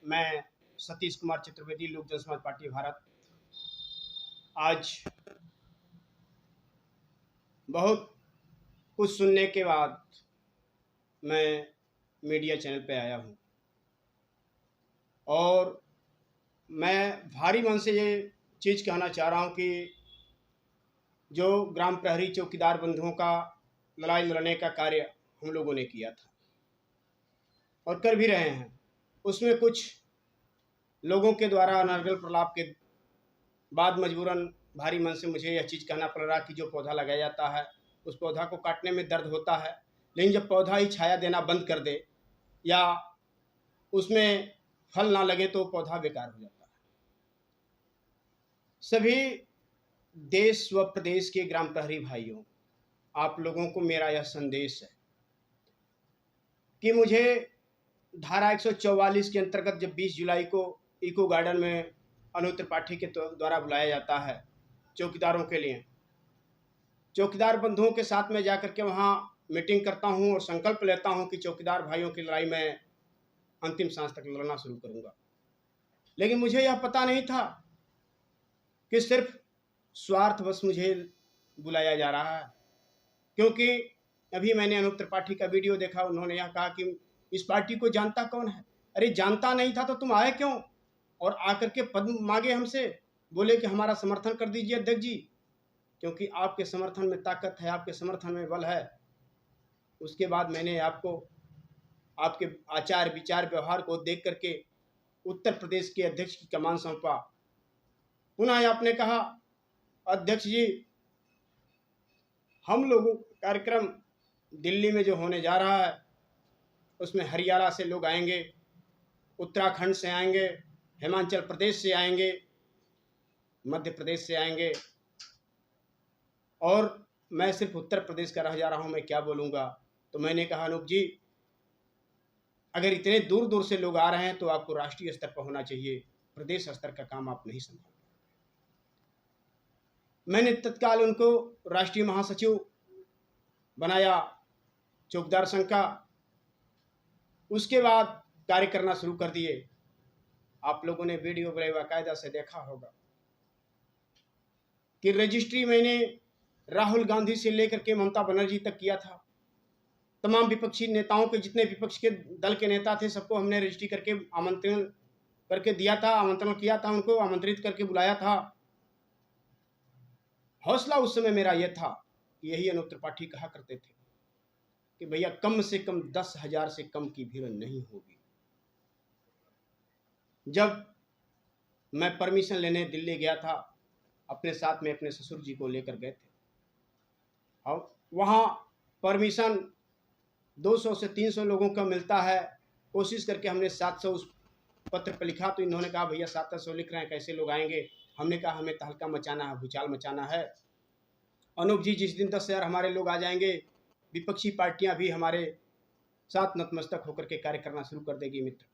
मैं सतीश कुमार चतुर्वेदी, लोक जनसमाज पार्टी भारत। आज बहुत कुछ सुनने के बाद मैं मीडिया चैनल पे आया हूँ और मैं भारी मन से ये चीज़ कहना चाह रहा हूँ कि जो ग्राम प्रहरी चौकीदार बंधुओं का लड़ाई लड़ने का कार्य हम लोगों ने किया था और कर भी रहे हैं, उसमें कुछ लोगों के द्वारा अनर्गल प्रलाप के बाद मजबूरन भारी मन से मुझे यह चीज़ कहना पड़ रहा कि जो पौधा लगाया जाता है उस पौधा को काटने में दर्द होता है, लेकिन जब पौधा ही छाया देना बंद कर दे या उसमें फल ना लगे तो पौधा बेकार हो जाता है। सभी देश व प्रदेश के ग्राम प्रहरी भाइयों, आप लोगों को मेरा यह संदेश है कि मुझे धारा 144 के अंतर्गत जब 20 जुलाई को इको गार्डन में अनूप त्रिपाठी के द्वारा बुलाया जाता है चौकीदारों के लिए, चौकीदार बंधुओं के साथ में जाकर के वहाँ मीटिंग करता हूँ और संकल्प लेता हूँ कि चौकीदार भाइयों की लड़ाई में अंतिम सांस तक लड़ना शुरू करूँगा। लेकिन मुझे यह पता नहीं था कि सिर्फ स्वार्थवश मुझे बुलाया जा रहा है, क्योंकि अभी मैंने अनूप त्रिपाठी का वीडियो देखा। उन्होंने यह कहा कि इस पार्टी को जानता कौन है। अरे जानता नहीं था तो तुम आए क्यों और आकर के पद मांगे हमसे, बोले कि हमारा समर्थन कर दीजिए अध्यक्ष जी, क्योंकि आपके समर्थन में ताकत है, आपके समर्थन में बल है। उसके बाद मैंने आपको आपके आचार विचार व्यवहार को देख करके उत्तर प्रदेश के अध्यक्ष की कमान सौंपा। पुनः आपने कहा अध्यक्ष जी, हम लोगों का कार्यक्रम दिल्ली में जो होने जा रहा है उसमें हरियाणा से लोग आएंगे, उत्तराखंड से आएंगे, हिमाचल प्रदेश से आएंगे, मध्य प्रदेश से आएंगे और मैं सिर्फ उत्तर प्रदेश का रह जा रहा हूँ, मैं क्या बोलूँगा। तो मैंने कहा अनूप जी, अगर इतने दूर दूर से लोग आ रहे हैं तो आपको राष्ट्रीय स्तर पर होना चाहिए, प्रदेश स्तर का काम आप नहीं संभाल। मैंने तत्काल उनको राष्ट्रीय महासचिव बनाया चौकीदार संघ का। उसके बाद कार्य करना शुरू कर दिए। आप लोगों ने वीडियो बड़े बाकायदा से देखा होगा कि रजिस्ट्री मैंने राहुल गांधी से लेकर के ममता बनर्जी तक किया था। तमाम विपक्षी नेताओं के, जितने विपक्ष के दल के नेता थे, सबको हमने रजिस्ट्री करके आमंत्रण करके दिया था, आमंत्रण किया था, उनको आमंत्रित करके बुलाया था। हौसला उस समय मेरा यह था कि यही अनूप त्रिपाठी कहा करते थे कि भैया कम से कम 10,000 से कम की भीड़ नहीं होगी। जब मैं परमिशन लेने दिल्ली गया था, अपने साथ में अपने ससुर जी को लेकर गए थे और वहाँ परमिशन 200 से 300 लोगों का मिलता है। कोशिश करके हमने 700 उस पत्र पर लिखा, तो इन्होंने कहा भैया 700 लिख रहे हैं, कैसे लोग आएंगे। हमने कहा हमें तहलका मचाना है, भूचाल मचाना है। अनूप जी, जिस दिन 10,000 हमारे लोग आ जाएंगे, विपक्षी पार्टियां भी हमारे साथ नतमस्तक होकर के कार्य करना शुरू कर देगी। मित्र,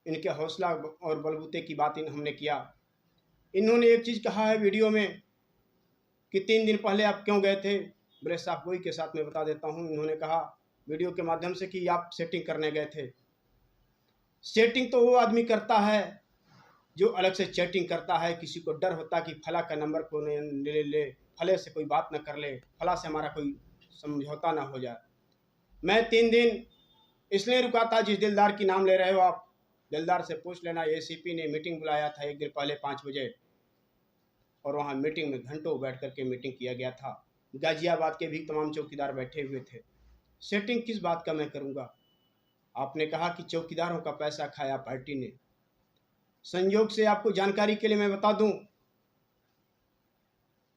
इनके हौसला और बलबूते की बात हमने किया। इन्होंने एक चीज़ कहा है वीडियो में कि 3 दिन पहले आप क्यों गए थे। बड़े साफ गोई के साथ मैं बता देता हूँ। इन्होंने कहा वीडियो के माध्यम से कि आप सेटिंग करने गए थे। सेटिंग तो वो आदमी करता है जो अलग से चैटिंग करता है। किसी को डर होता कि फला का नंबर को ले, फले से कोई बात न कर ले, फला से हमारा कोई समझौता ना हो जाए। मैं 3 दिन इसलिए रुका था, जिस दिलदार की नाम ले रहे हो आप, दिलदार से पूछ लेना। एसीपी ने मीटिंग बुलाया था एक दिन पहले 5 बजे और वहाँ मीटिंग में घंटों बैठ करके मीटिंग किया गया था। गाजियाबाद के भी तमाम चौकीदार बैठे हुए थे। सेटिंग किस बात का मैं करूँगा। आपने कहा कि चौकीदारों का पैसा खाया पार्टी ने। संयोग से आपको जानकारी के लिए मैं बता दूं,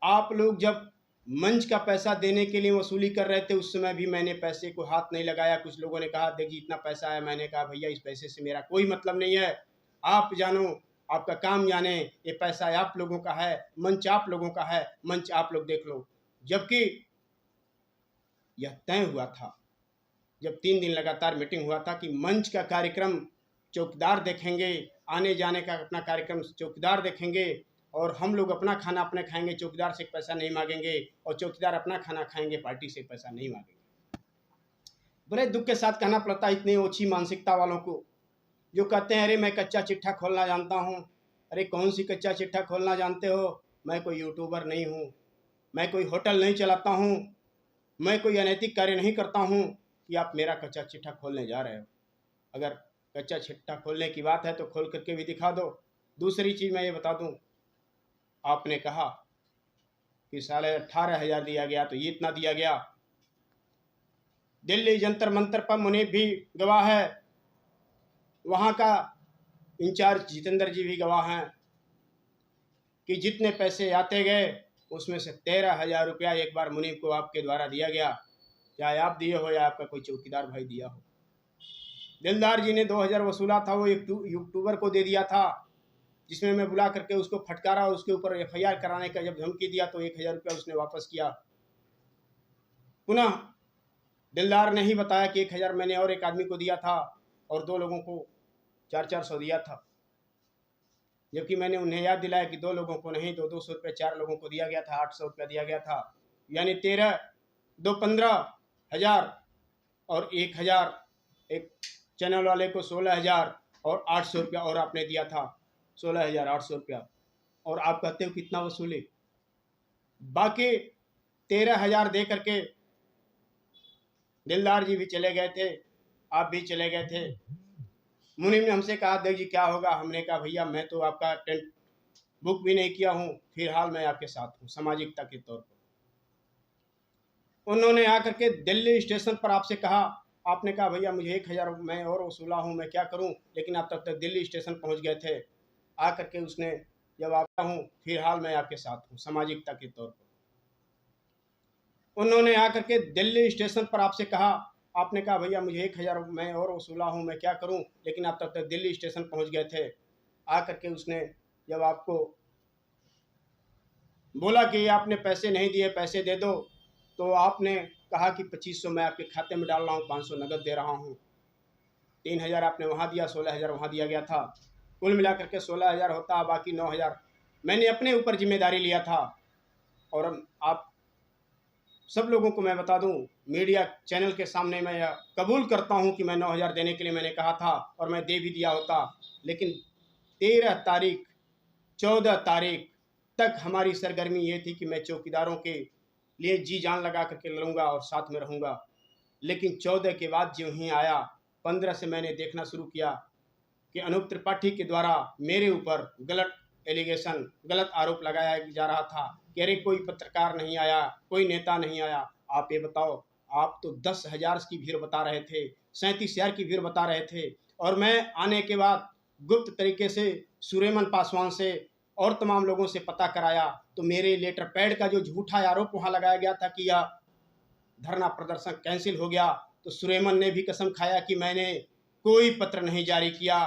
आप लोग जब मंच का पैसा देने के लिए वसूली कर रहे थे, उस समय भी मैंने पैसे को हाथ नहीं लगाया। कुछ लोगों ने कहा देखिए इतना पैसा है। मैंने कहा भैया इस पैसे से मेरा कोई मतलब नहीं है, आप जानो, आपका काम जाने, ये पैसा आप लोगों का है, मंच आप लोगों का है, मंच आप लोग देख लो। जबकि यह तय हुआ था जब 3 दिन लगातार मीटिंग हुआ था कि मंच का कार्यक्रम चौकीदार देखेंगे, आने जाने का अपना कार्यक्रम चौकीदार देखेंगे और हम लोग अपना खाना अपने खाएंगे, चौकीदार से पैसा नहीं मांगेंगे और चौकीदार अपना खाना खाएंगे, पार्टी से पैसा नहीं मांगेंगे। बड़े दुख के साथ कहना पड़ता है इतनी ओछी मानसिकता वालों को जो कहते हैं अरे मैं कच्चा चिट्ठा खोलना जानता हूँ। अरे कौन सी कच्चा चिट्ठा खोलना जानते हो? मैं कोई यूट्यूबर नहीं हूँ, मैं कोई होटल नहीं चलाता हूँ, मैं कोई अनैतिक कार्य नहीं करता हूँ कि आप मेरा कच्चा चिट्ठा खोलने जा रहे हो। अगर कच्चा चिट्ठा खोलने की बात है तो खोल करके भी दिखा दो। दूसरी चीज़ मैं ये बता दूँ, आपने कहा कि साले 18,000 दिया गया तो ये इतना दिया गया। दिल्ली जंतर मंतर पर मुनीब भी गवाह है, वहाँ का इंचार्ज जितेंद्र जी भी गवाह हैं कि जितने पैसे आते गए उसमें से 13,000 रुपया एक बार मुनीब को आपके द्वारा दिया गया, चाहे आप दिए हो या आपका कोई चौकीदार भाई दिया हो। दिलदार जी ने 2,000 वसूला था, वो एक यूट्यूबर को दे दिया था, जिसमें मैं बुला करके उसको फटकारा और उसके ऊपर FIR कराने का जब धमकी दिया तो 1,000 रुपया उसने वापस किया। पुनः दिलदार ने ही बताया कि 1,000 मैंने और एक आदमी को दिया था और 2 लोगों को 400 दिया था, जबकि मैंने उन्हें याद दिलाया कि 2 लोगों को नहीं, 200 रुपये 4 लोगों को दिया गया था, 800 रुपया दिया गया था। यानी 13, 2 15,000 और 1,000, एक चैनल वाले को 16,000 और 800 रुपया और आपने दिया था, 16,800 रुपया। और आप कहते हो कितना वसूले? बाकी 13,000 दे करके दिलदार जी भी चले गए थे, आप भी चले गए थे। मुनीम ने हमसे कहा देख जी क्या होगा? हमने कहा भैया मैं तो आपका टेंट बुक भी नहीं किया हूँ, फिलहाल मैं आपके साथ हूँ सामाजिकता के तौर पर। उन्होंने आकर के दिल्ली स्टेशन पर आपसे कहा, आपने कहा भैया मुझे 1,000 मैं और वसूला हूँ, मैं क्या करूँ? लेकिन आप तब तक दिल्ली स्टेशन पहुँच गए थे। आकर के उसने जब आता हूँ फिलहाल मैं आपके साथ हूँ सामाजिकता के तौर पर। उन्होंने आकर के दिल्ली स्टेशन पर आपसे कहा, आपने कहा भैया मुझे 1,000 मैं और वसूला हूँ, मैं क्या करूँ? लेकिन आप तब तक दिल्ली स्टेशन पहुँच गए थे। आकर के उसने जब आपको बोला कि आपने पैसे नहीं दिए, पैसे दे दो, तो आपने कहा कि 2,500 मैं आपके खाते में डाल रहा हूँ, 500 नगद दे रहा हूँ। 3,000 आपने वहाँ दिया, 16,000 वहाँ दिया गया था। कुल मिलाकर के 16,000 होता, बाकी 9,000 मैंने अपने ऊपर जिम्मेदारी लिया था। और आप सब लोगों को मैं बता दूं, मीडिया चैनल के सामने मैं यह कबूल करता हूं कि मैं 9,000 देने के लिए मैंने कहा था और मैं दे भी दिया होता। लेकिन 13 तारीख 14 तारीख तक हमारी सरगर्मी ये थी कि मैं चौकीदारों के लिए जी जान लगा करके लड़ूंगा और साथ में रहूंगा। लेकिन 14 के बाद जो ही आया, 15 से मैंने देखना शुरू किया कि अनूप त्रिपाठी के द्वारा मेरे ऊपर गलत एलिगेशन, गलत आरोप लगाया जा रहा था कि अरे कोई पत्रकार नहीं आया, कोई नेता नहीं आया। आप ये बताओ, आप तो 10,000 की भीड़ बता रहे थे, 37,000 की भीड़ बता रहे थे, और मैं आने के बाद गुप्त तरीके से सुरेमन पासवान से और तमाम लोगों से पता कराया तो मेरे लेटर पैड का जो झूठा आरोप वहाँ लगाया गया था कि यह धरना प्रदर्शन कैंसिल हो गया, तो सुरेमन ने भी कसम खाया कि मैंने कोई पत्र नहीं जारी किया।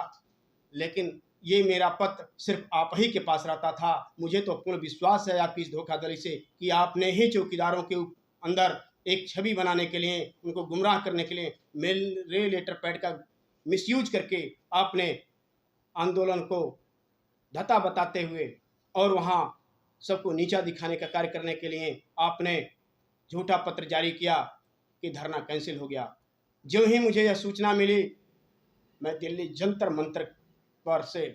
लेकिन ये मेरा पत्र सिर्फ आप ही के पास रहता था। मुझे तो पूर्ण विश्वास है आपकी इस धोखाधड़ी से कि आपने ही चौकीदारों के अंदर एक छवि बनाने के लिए, उनको गुमराह करने के लिए मेरे लेटर पैड का मिसयूज करके आपने आंदोलन को धता बताते हुए और वहाँ सबको नीचा दिखाने का कार्य करने के लिए आपने झूठा पत्र जारी किया कि धरना कैंसिल हो गया। जो ही मुझे यह सूचना मिली, मैं दिल्ली जंतर मंतर पर से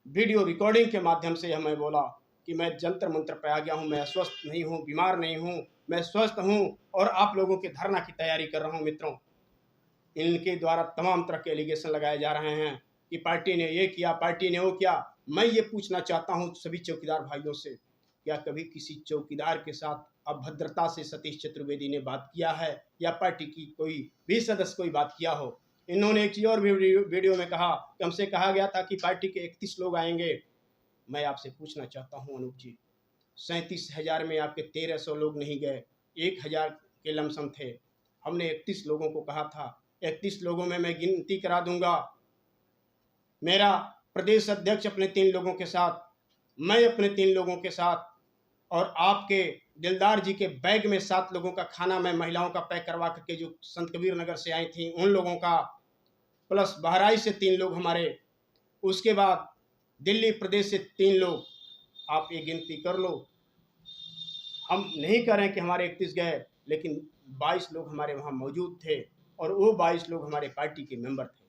वीडियो रिकॉर्डिंग के माध्यम से यह मैं बोला कि मैं जंतर मंतर पे आ गया हूँ, मैं अस्वस्थ नहीं हूँ, बीमार नहीं हूँ, मैं स्वस्थ हूँ और आप लोगों के धरना की तैयारी कर रहा हूँ। मित्रों, इनके द्वारा तमाम तरह के एलिगेशन लगाए जा रहे हैं कि पार्टी ने ये किया, पार्टी ने वो किया। मैं ये पूछना चाहता हूँ सभी चौकीदार भाइयों से, क्या कभी किसी चौकीदार के साथ अभद्रता से सतीश चतुर्वेदी ने बात किया है या पार्टी की कोई भी सदस्य कोई बात किया हो? इन्होंने एक चीज़ और भी वीडियो में कहा कि हमसे कहा गया था कि पार्टी के 31 लोग आएंगे। मैं आपसे पूछना चाहता हूं अनूप जी, 37,000 में आपके 1,300 लोग नहीं गए, 1,000 के लमसम थे। हमने 31 लोगों को कहा था, 31 लोगों में मैं गिनती करा दूंगा। मेरा प्रदेश अध्यक्ष अपने 3 लोगों के साथ, मैं अपने 3 लोगों के साथ, और आपके दिलदार जी के बैग में 7 लोगों का खाना मैं महिलाओं का पैक करवा करके जो संत कबीर नगर से आई थी उन लोगों का, प्लस बहराइच से 3 लोग हमारे, उसके बाद दिल्ली प्रदेश से 3 लोग। आप ये गिनती कर लो। हम नहीं कह रहे हैं कि हमारे 31 गए, लेकिन 22 लोग हमारे वहाँ मौजूद थे और वो 22 लोग हमारे पार्टी के मेंबर थे।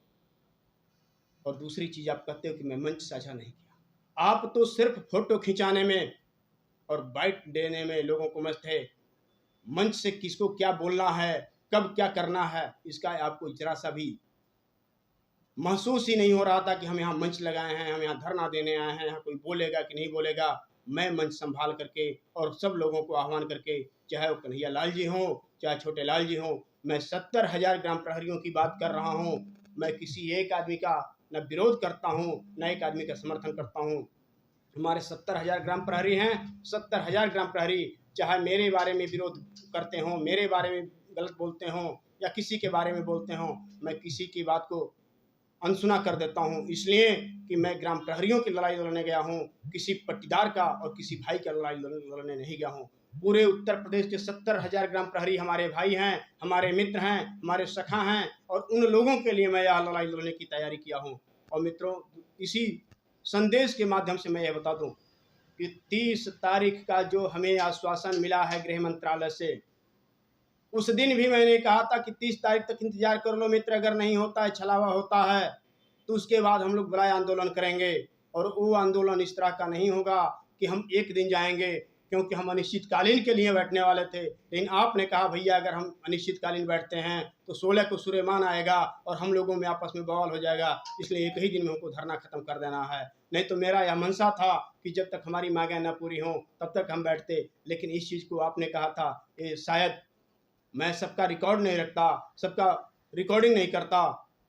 और दूसरी चीज़ आप कहते हो कि मैं मंच साझा नहीं किया। आप तो सिर्फ फोटो खिंचाने में और बाइट देने में लोगों को मस्त है। मंच से किसको क्या बोलना है, कब क्या करना है, इसका आपको जरा सा भी महसूस ही नहीं हो रहा था कि हम यहाँ मंच लगाए हैं, हम यहाँ धरना देने आए हैं, यहाँ कोई बोलेगा कि नहीं बोलेगा। मैं मंच संभाल करके और सब लोगों को आह्वान करके, चाहे वो कन्हैया लाल जी हों, चाहे छोटे लाल जी हों, मैं 70,000 ग्राम प्रहरियों की बात कर रहा हूँ। मैं किसी एक आदमी का न विरोध करता हूँ, न एक आदमी का समर्थन करता हूँ। हमारे 70,000 ग्राम प्रहरी हैं। 70,000 ग्राम प्रहरी चाहे मेरे बारे में विरोध करते हों, मेरे बारे में गलत बोलते हों या किसी के बारे में बोलते हों, मैं किसी की बात को अनसुना कर देता हूं, इसलिए कि मैं ग्राम प्रहरियों की लड़ाई लड़ने गया हूं, किसी पट्टीदार का और किसी भाई का लड़ाई लड़ने नहीं गया हूं। पूरे उत्तर प्रदेश के 70,000 ग्राम प्रहरी हमारे भाई हैं, हमारे मित्र हैं, हमारे सखा हैं, और उन लोगों के लिए मैं यह लड़ाई लड़ने की तैयारी किया हूं। और मित्रों, इसी संदेश के माध्यम से मैं यह बता दूं कि 30 तारीख का जो हमें आश्वासन मिला है गृह मंत्रालय से, उस दिन भी मैंने कहा था कि 30 तारीख तक इंतजार कर लो मित्र, अगर नहीं होता है, छलावा होता है, तो उसके बाद हम लोग बड़ा आंदोलन करेंगे। और वो आंदोलन इस तरह का नहीं होगा कि हम एक दिन जाएंगे, क्योंकि हम अनिश्चितकालीन के लिए बैठने वाले थे। लेकिन आपने कहा भैया अगर हम अनिश्चितकालीन बैठते हैं तो 16 को सूर्यमान आएगा और हम लोगों में आपस में बवाल हो जाएगा, इसलिए एक ही दिन में हमको धरना खत्म कर देना है। नहीं तो मेरा यह मंशा था कि जब तक हमारी मांगें न पूरी हों तब तक हम बैठते। लेकिन इस चीज़ को आपने कहा था, ये शायद मैं सबका रिकॉर्ड नहीं रखता, सबका रिकॉर्डिंग नहीं करता,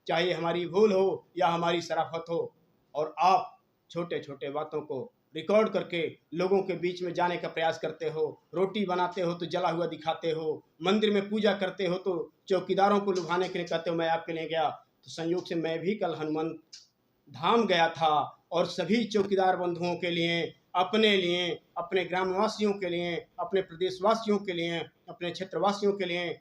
चाहे हमारी भूल हो या हमारी शराफत हो, और आप छोटे छोटे बातों को रिकॉर्ड करके लोगों के बीच में जाने का प्रयास करते हो। रोटी बनाते हो तो जला हुआ दिखाते हो, मंदिर में पूजा करते हो तो चौकीदारों को लुभाने के लिए कहते हो मैं आपके लिए गया। तो संयोग से मैं भी कल हनुमान धाम गया था, और सभी चौकीदार बंधुओं के लिए, अपने लिए, अपने ग्रामवासियों के लिए, अपने प्रदेशवासियों के लिए, अपने क्षेत्रवासियों के लिए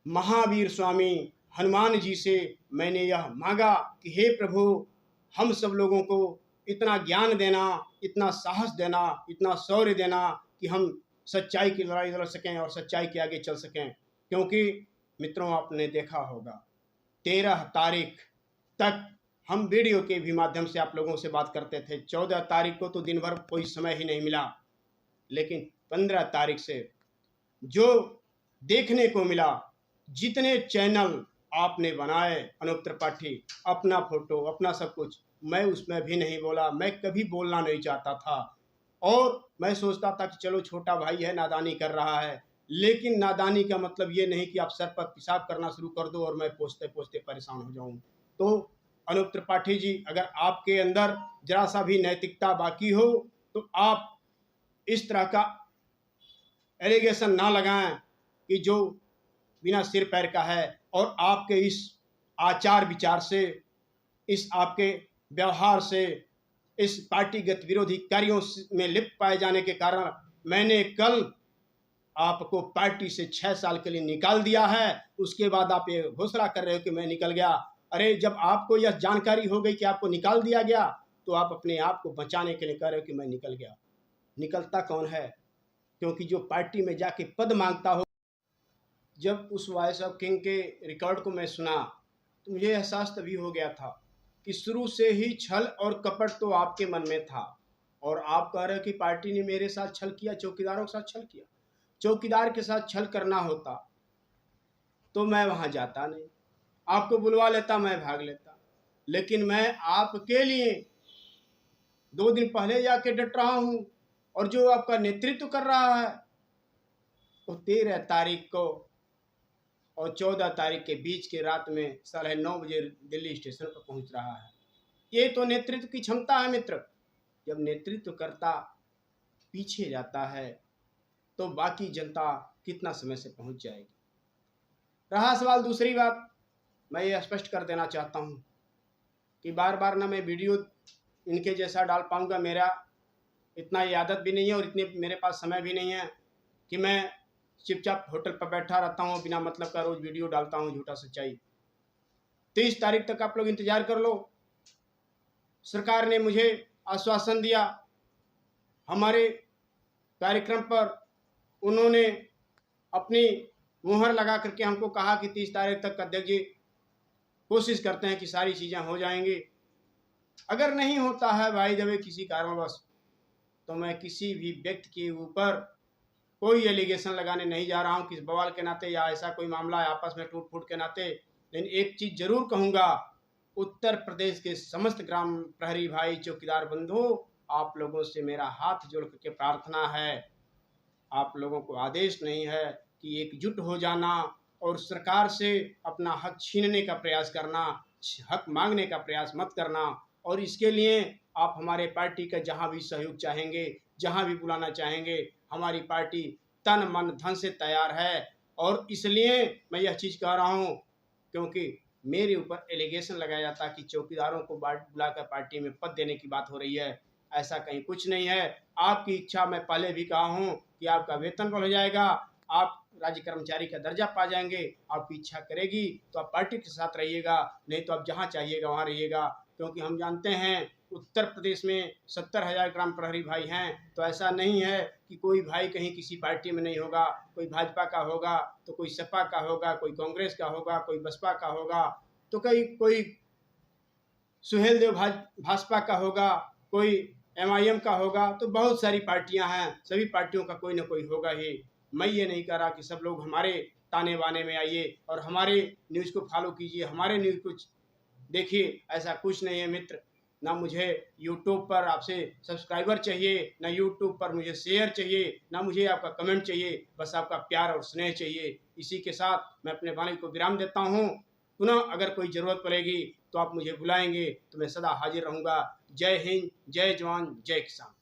महावीर स्वामी हनुमान जी से मैंने यह मांगा कि हे प्रभु, हम सब लोगों को इतना ज्ञान देना, इतना साहस देना, इतना शौर्य देना कि हम सच्चाई की लड़ाई लड़ सकें और सच्चाई के आगे चल सकें। क्योंकि मित्रों, आपने देखा होगा 13 तारीख तक हम वीडियो के भी माध्यम से आप लोगों से बात करते थे। 14 तारीख को तो दिन भर कोई समय ही नहीं मिला, लेकिन 15 तारीख से जो देखने को मिला, जितने चैनल आपने बनाए अनूप त्रिपाठी, अपना फोटो, अपना सब कुछ, मैं उसमें भी नहीं बोला। मैं कभी बोलना नहीं चाहता था, और मैं सोचता था कि चलो छोटा भाई है, नादानी कर रहा है। लेकिन नादानी का मतलब ये नहीं कि आप सर पर पेशाब करना शुरू कर दो और मैं पोंछते पोंछते परेशान हो जाऊं। तो अनूप त्रिपाठी जी, अगर आपके अंदर जरा सा भी नैतिकता बाकी हो तो आप इस तरह का एलिगेशन ना लगाएं कि जो बिना सिर पैर का है। और आपके इस आचार विचार से, इस आपके व्यवहार से, इस पार्टीगत विरोधी कार्यों में लिप्त पाए जाने के कारण मैंने कल आपको पार्टी से 6 साल के लिए निकाल दिया है। उसके बाद आप ये घोषणा कर रहे हो कि मैं निकल गया। अरे, जब आपको यह जानकारी हो गई कि आपको निकाल दिया गया, तो आप अपने आप को बचाने के लिए कह रहे हो कि मैं निकल गया। निकलता कौन है? क्योंकि जो पार्टी में जाके पद मांगता हो। जब उस वॉइस ऑफ किंग के रिकॉर्ड को मैं सुना तो मुझे एहसास तभी हो गया था कि शुरू से ही छल और कपट तो आपके मन में था। और आप कह रहे हो कि पार्टी ने मेरे साथ छल किया, चौकीदारों के साथ छल किया। चौकीदार के साथ छल करना होता तो मैं वहाँ जाता नहीं, आपको बुलवा लेता, मैं भाग लेता। लेकिन मैं आपके लिए 2 दिन पहले जाके डट रहा हूँ, और जो आपका नेतृत्व कर रहा है वो 13 तारीख को और 14 तारीख के बीच के रात में 9:30 बजे दिल्ली स्टेशन पर पहुंच रहा है। ये तो नेतृत्व की क्षमता है मित्र। जब नेतृत्व करता पीछे जाता है तो बाकी जनता कितना समय से पहुंच जाएगी। रहा सवाल दूसरी बात, मैं ये स्पष्ट कर देना चाहता हूं कि बार बार ना मैं वीडियो इनके जैसा डाल पाऊंगा। मेरा इतना ये आदत भी नहीं है और इतने मेरे पास समय भी नहीं है कि मैं चुपचाप होटल पर बैठा रहता हूँ, बिना मतलब का रोज वीडियो डालता हूँ झूठा सच्चाई। 30 तारीख तक आप लोग इंतजार कर लो। सरकार ने मुझे आश्वासन दिया, हमारे कार्यक्रम पर उन्होंने अपनी मुहर लगा करके हमको कहा कि 30 तारीख तक अध्यक्ष जी कोशिश करते हैं कि सारी चीज़ें हो जाएंगी। अगर नहीं होता है भाई जब किसी कारणवश, तो मैं किसी भी व्यक्ति के ऊपर कोई एलिगेशन लगाने नहीं जा रहा हूँ किस बवाल के नाते या ऐसा कोई मामला है आपस में टूट फूट के नाते। लेकिन एक चीज़ जरूर कहूँगा, उत्तर प्रदेश के समस्त ग्राम प्रहरी भाई चौकीदार बंधु, आप लोगों से मेरा हाथ जोड़ करके प्रार्थना है, आप लोगों को आदेश नहीं है कि एकजुट हो जाना और सरकार से अपना हक छीनने का प्रयास करना, हक मांगने का प्रयास मत करना। और इसके लिए आप हमारे पार्टी का जहां भी सहयोग चाहेंगे, जहां भी बुलाना चाहेंगे, हमारी पार्टी तन मन धन से तैयार है। और इसलिए मैं यह चीज़ कह रहा हूं क्योंकि मेरे ऊपर एलिगेशन लगाया जाता कि चौकीदारों को बुलाकर पार्टी में पद देने की बात हो रही है। ऐसा कहीं कुछ नहीं है। आपकी इच्छा, मैं पहले भी कहा हूं कि आपका वेतन बढ़ जाएगा, आप राज्य कर्मचारी का दर्जा पा जाएंगे। आपकी इच्छा करेगी तो आप पार्टी के साथ रहिएगा, नहीं तो आप जहां चाहिएगा वहां रहिएगा। क्योंकि हम जानते हैं उत्तर प्रदेश में 70,000 ग्राम प्रहरी भाई हैं, तो ऐसा नहीं है कि कोई भाई कहीं किसी पार्टी में नहीं होगा। कोई भाजपा का होगा तो कोई सपा का होगा, कोई कांग्रेस का होगा, कोई बसपा का होगा, तो कोई सुहेल देव भाजपा का होगा, कोई MIM का होगा। तो बहुत सारी पार्टियां हैं, सभी पार्टियों का कोई ना कोई होगा ही। मैं ये नहीं कह रहा कि सब लोग हमारे ताने बाने में आइए और हमारे न्यूज़ को फॉलो कीजिए, हमारे न्यूज़ को देखिए, ऐसा कुछ नहीं है मित्र। ना मुझे यूट्यूब पर आपसे सब्सक्राइबर चाहिए, ना यूट्यूब पर मुझे शेयर चाहिए, ना मुझे आपका कमेंट चाहिए, बस आपका प्यार और स्नेह चाहिए। इसी के साथ मैं अपने वाणी को विराम देता हूँ। पुनः अगर कोई ज़रूरत पड़ेगी तो आप मुझे बुलाएंगे तो मैं सदा हाजिर रहूँगा। जय हिंद, जय जवान, जय किसान।